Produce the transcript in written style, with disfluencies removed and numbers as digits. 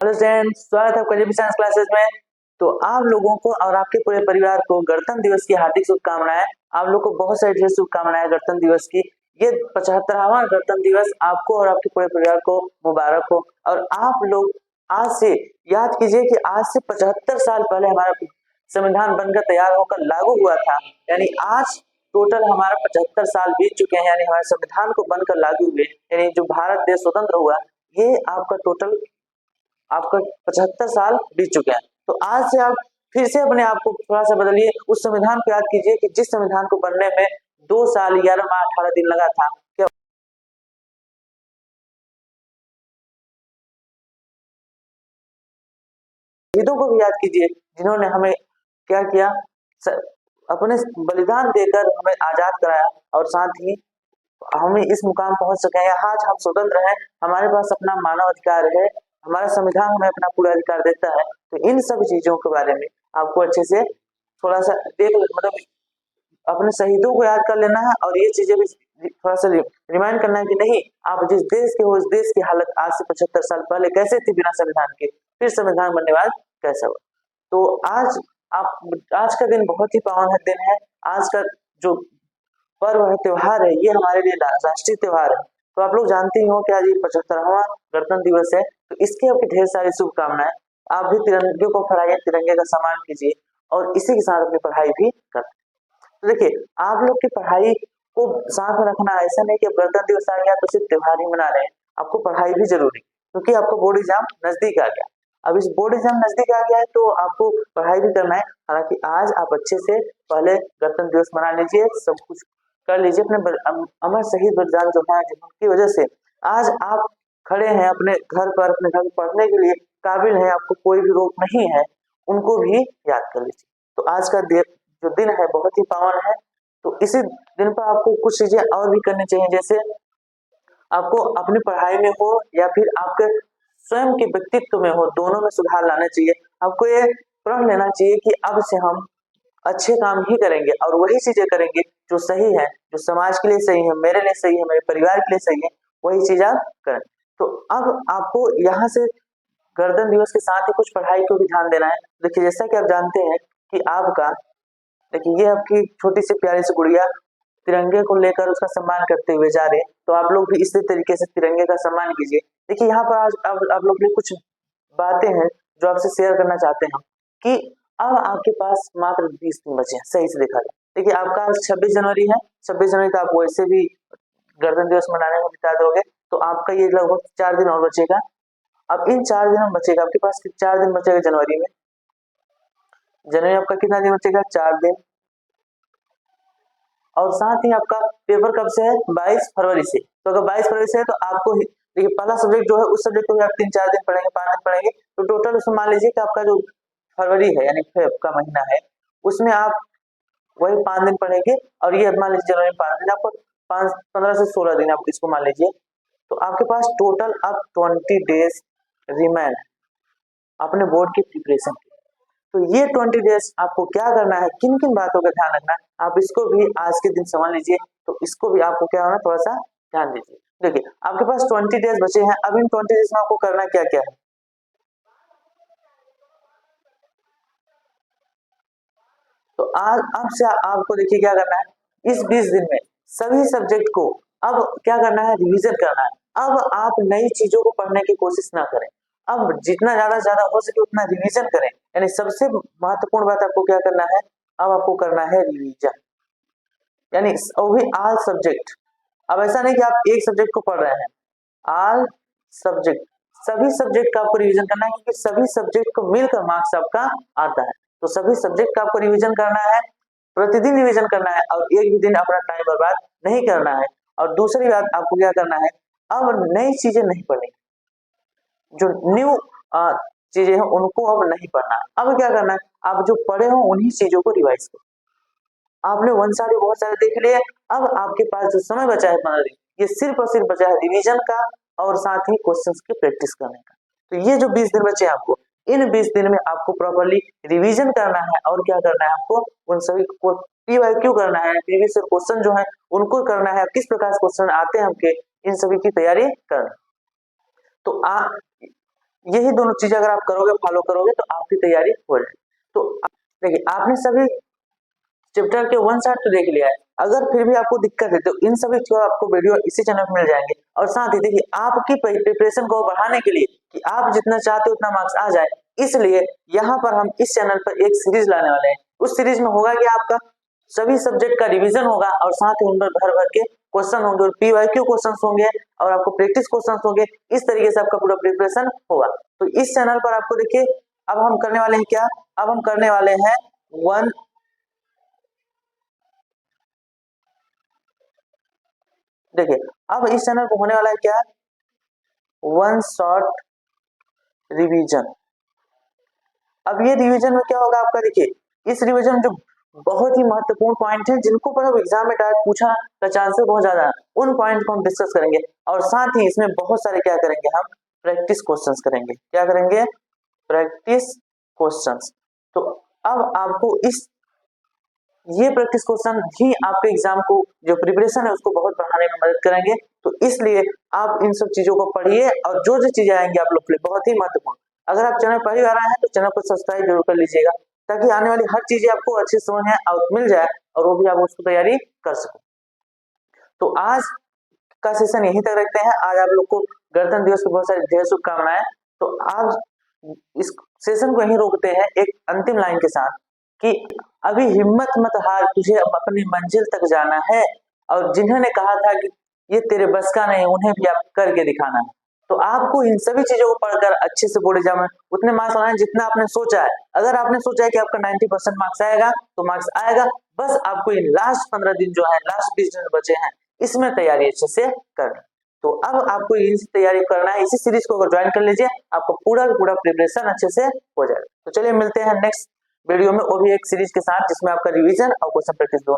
Hello friends, स्वागत है आपका जेपी साइंस क्लासेस में। तो आप लोगों को और आपके पूरे परिवार को गणतंत्र दिवस की हार्दिक शुभकामनाएं। आप लोग को बहुत सारी ढेर शुभकामनाएं गणतंत्र दिवस की। ये 75वां गणतंत्र दिवस आपको और आपके पूरे परिवार को मुबारक हो। और आप लोग आज से याद कीजिए कि आज से 75 साल पहले हमारा संविधान बनकर तैयार होकर लागू हुआ था। यानी आज टोटल हमारा 75 साल बीत चुके हैं। यानी हमारे संविधान को बनकर लागू हुए, यानी जो भारत देश स्वतंत्र हुआ, ये आपका टोटल आपका 75 साल बीत चुके हैं। तो आज से आप फिर से अपने आप को थोड़ा सा बदलिए, उस संविधान को याद कीजिए कि जिस संविधान को बनने में 2 साल 11 माह 18 दिन लगा था। क्या शहीदों को भी याद कीजिए जिन्होंने हमें क्या किया, अपने बलिदान देकर हमें आजाद कराया और साथ ही हमें इस मुकाम पहुंच सके हैं। आज हम स्वतंत्र हैं, हमारे पास अपना मानव अधिकार है, हमारा संविधान हमें अपना पूरा अधिकार देता है। तो इन सब चीजों के बारे में आपको अच्छे से थोड़ा सा देख मतलब अपने शहीदों को याद कर लेना है और ये चीजें भी थोड़ा सा रिमाइंड करना है कि नहीं, आप जिस देश के हो उस देश की हालत आज से 75 साल पहले कैसे थी बिना संविधान के, फिर संविधान बनने बाद कैसा हुआ। तो आज का दिन बहुत ही पावन दिन है। आज का जो पर्व है, त्योहार है, ये हमारे लिए राष्ट्रीय त्योहार है। तो आप लोग जानते ही हो कि आज ये 75वां गणतंत्र दिवस है। तो इसके आपकी ढेर सारी शुभकामनाएं। आप भी तिरंगे को फहराइए, तिरंगे का सम्मान कीजिए और इसी के साथ अपनी पढ़ाई भी करें। तो देखिए, आप लोग की पढ़ाई को साथ में रखना, ऐसा नहीं कि अब गणतंत्र दिवस आ गया तो सिर्फ त्योहार ही मना रहे हैं। आपको पढ़ाई भी जरूरी, क्योंकि आपको बोर्ड एग्जाम नजदीक आ गया। अब इस बोर्ड एग्जाम नजदीक आ गया है तो आपको पढ़ाई भी करना है। हालांकि आज आप अच्छे से पहले गणतंत्र दिवस मना लीजिए, सब कुछ कर लीजिए। अपने अमर शहीद बलिदान जो है, जिनकी वजह से आज आप खड़े हैं अपने घर पर, अपने घर पढ़ने के लिए काबिल है, आपको कोई भी रोक नहीं है, उनको भी याद कर लीजिए। तो आज का जो दिन है बहुत ही पावन है। तो इसी दिन पर आपको कुछ चीजें और भी करनी चाहिए, जैसे आपको अपनी पढ़ाई में हो या फिर आपके स्वयं के व्यक्तित्व में हो, दोनों में सुधार लाना चाहिए। आपको ये प्रण लेना चाहिए कि अब से हम अच्छे काम ही करेंगे और वही चीजें करेंगे जो सही है, जो समाज के लिए सही है, मेरे लिए सही है, मेरे परिवार के लिए सही है, वही चीज आप करें। तो अब आपको यहाँ से गणतंत्र दिवस के साथ ही कुछ पढ़ाई को भी ध्यान देना है। देखिए, जैसा कि आप जानते हैं कि आपका देखिए ये आपकी छोटी सी प्यारी सी गुड़िया तिरंगे को लेकर उसका सम्मान करते हुए जा रहे हैं। तो आप लोग भी इसी तरीके से तिरंगे का सम्मान कीजिए। देखिए, यहाँ पर आज आप लोग के लिए कुछ बातें हैं जो आपसे शेयर करना चाहते हैं कि अब आपके पास मात्र 20 दिन बचे हैं। सही से देखा जाए, देखिए आपका आज 26 जनवरी है। 26 जनवरी तो आप वैसे भी गणतंत्र दिवस मनाने में बिता दोगे, तो आपका ये लगभग 4 दिन और बचेगा। अब इन 4 दिनों में बचेगा, आपके पास 4 दिन बचेगा जनवरी में। जनवरी आपका कितना दिन बचेगा? 4 दिन। और साथ ही आपका पेपर कब से है? 22 फरवरी से। तो अगर 22 फरवरी से है तो आपको देखिए पहला सब्जेक्ट जो है उस सब्जेक्ट को भी आप 3-4 दिन पढ़ेंगे, 5 दिन पढ़ेंगे। तो टोटल उसमें मान लीजिए कि आपका जो फरवरी है यानी फेब का महीना है, उसमें आप वही 5 दिन पढ़ेंगे और ये मान लीजिए जनवरी में 5 दिन, आपको 15 से 16 दिन आप इसको मान लीजिए। तो आपके पास टोटल अब 20 डेज रिमेन अपने बोर्ड की प्रिपरेशन। तो ये 20 डेज आपको क्या करना है, किन किन बातों का ध्यान रखना है, आप इसको भी आज के दिन समझ लीजिए। तो इसको भी आपको क्या होना, थोड़ा सा ध्यान दीजिए। देखिए, आपके पास 20 डेज बचे हैं। अब इन 20 डेज में आपको करना क्या क्या है। तो आज अब से आपको देखिए क्या करना है, इस 20 दिन में सभी सब्जेक्ट को अब क्या करना है, रिवीजन करना है। अब आप नई चीजों को पढ़ने की कोशिश ना करें, अब जितना ज्यादा से ज्यादा हो सके उतना रिवीजन करें। यानी सबसे महत्वपूर्ण बात आपको क्या करना है, अब आपको करना है रिवीजन, यानी वो भी ऑल सब्जेक्ट। अब ऐसा नहीं कि आप एक सब्जेक्ट को पढ़ रहे हैं, ऑल सब्जेक्ट, सभी सब्जेक्ट का आपको रिवीजन करना है, क्योंकि सभी सब्जेक्ट को मिलकर मार्क्स आपका आता है। तो सभी सब्जेक्ट का आपको रिवीजन करना है, प्रतिदिन रिवीजन करना है और एक भी दिन अपना टाइम बर्बाद नहीं करना है। और दूसरी बात आपको क्या करना है, अब नई चीजें नहीं पढ़नी, जो न्यू चीजें हैं उनको अब नहीं पढ़ना। अब क्या करना है, आप जो पढ़े हो उन्हीं चीजों को रिवाइज करो। आपने वन साइड बहुत सारे देख लिए, अब आपके पास जो समय बचा है 15 दिन, ये सिर्फ और सिर्फ बचा है रिवीजन का और साथ ही क्वेश्चंस की प्रैक्टिस करने का। तो ये जो 20 दिन बचे हैं आपको, इन 20 दिन में आपको प्रॉपर्ली रिवीजन करना है और क्या करना है, आपको उन सभी को PYQ करना है, प्रीवियस क्वेश्चन जो है उनको करना है, किस प्रकार से क्वेश्चन आते हैं आपके, इन सभी की तैयारी करना। तो यही दोनों चीजें अगर आप करोगे, फॉलो करोगे तो आपकी तैयारी हो जाएगी। तो देखिए आपने सभी चैप्टर के 1 शॉट तो देख लिया है। अगर फिर भी आपको दिक्कत है तो इन सभी को आपको वीडियो इसी चैनल पर मिल जाएंगे। और साथ ही देखिए आपकी प्रिपरेशन को बढ़ाने के लिए कि आप जितना चाहते हो उतना मार्क्स आ जाए, इसलिए यहाँ पर हम इस चैनल पर एक सीरीज लाने वाले हैं। उस सीरीज में होगा कि आपका सभी सब्जेक्ट का रिवीजन होगा और साथ ही उन पर भर भर के क्वेश्चन होंगे और PYQ क्वेश्चन होंगे और आपको प्रैक्टिस क्वेश्चन होंगे। इस तरीके से आपका पूरा प्रिपरेशन होगा। तो इस चैनल पर आपको देखिए अब हम करने वाले हैं क्या, अब हम करने वाले हैं देखिए अब इस चैनल पर होने वाला है क्या, 1 शॉट रिवीजन। अब ये रिवीजन में क्या होगा आपका, देखिए इस रिवीजन में जो बहुत ही महत्वपूर्ण पॉइंट है जिनको पर एग्जाम में डायरेक्ट पूछा का चांसेस बहुत ज्यादा है, उन पॉइंट को हम डिस्कस करेंगे। और साथ ही इसमें बहुत सारे क्या करेंगे, हम प्रैक्टिस क्वेश्चंस करेंगे। क्या करेंगे, प्रैक्टिस क्वेश्चंस। तो अब आपको ये प्रैक्टिस क्वेश्चन ही आपके एग्जाम को जो प्रिपरेशन है उसको बहुत बढ़ाने में मदद करेंगे। तो इसलिए आप इन सब चीजों को पढ़िए और जो जो चीजें आएंगी आप लोग के लिए बहुत ही महत्वपूर्ण। अगर आप चैनल पहली बार आए हैं तो चैनल को सब्सक्राइब जरूर कर लीजिएगा ताकि आने वाली हर चीजें आपको अच्छे से समझ में मिल जाए और वो भी आप उसको तैयारी कर सकें। तो आज का सेशन यहीं तक रखते हैं। आज आप लोग को गणतंत्र दिवस की बहुत सारी ढेर शुभकामनाएं। तो आज इस सेशन को यहीं रोकते हैं एक अंतिम लाइन के साथ कि अभी हिम्मत मत हार, तुझे अपनी मंजिल तक जाना है। और जिन्होंने कहा था कि ये तेरे बस का नहीं, उन्हें भी आप करके दिखाना है। तो आपको इन सभी चीजों को पढ़कर अच्छे से बोर्ड एग्जाम में उतने मार्क्स लाने जितना आपने सोचा है। अगर आपने सोचा है कि आपका 90% मार्क्स आएगा तो मार्क्स आएगा। बस आपको इन लास्ट 15 दिन जो है, लास्ट 20 दिन बचे हैं, इसमें तैयारी अच्छे से करनी। तो अब आपको इसी तैयारी करना है, इसी सीरीज को अगर ज्वाइन कर लीजिए आपको पूरा प्रिपरेशन अच्छे से हो जाएगा। तो चलिए मिलते हैं नेक्स्ट वीडियो में, वो भी एक सीरीज के साथ जिसमें आपका रिवीजन और क्वेश्चन प्रैक्टिस दोनों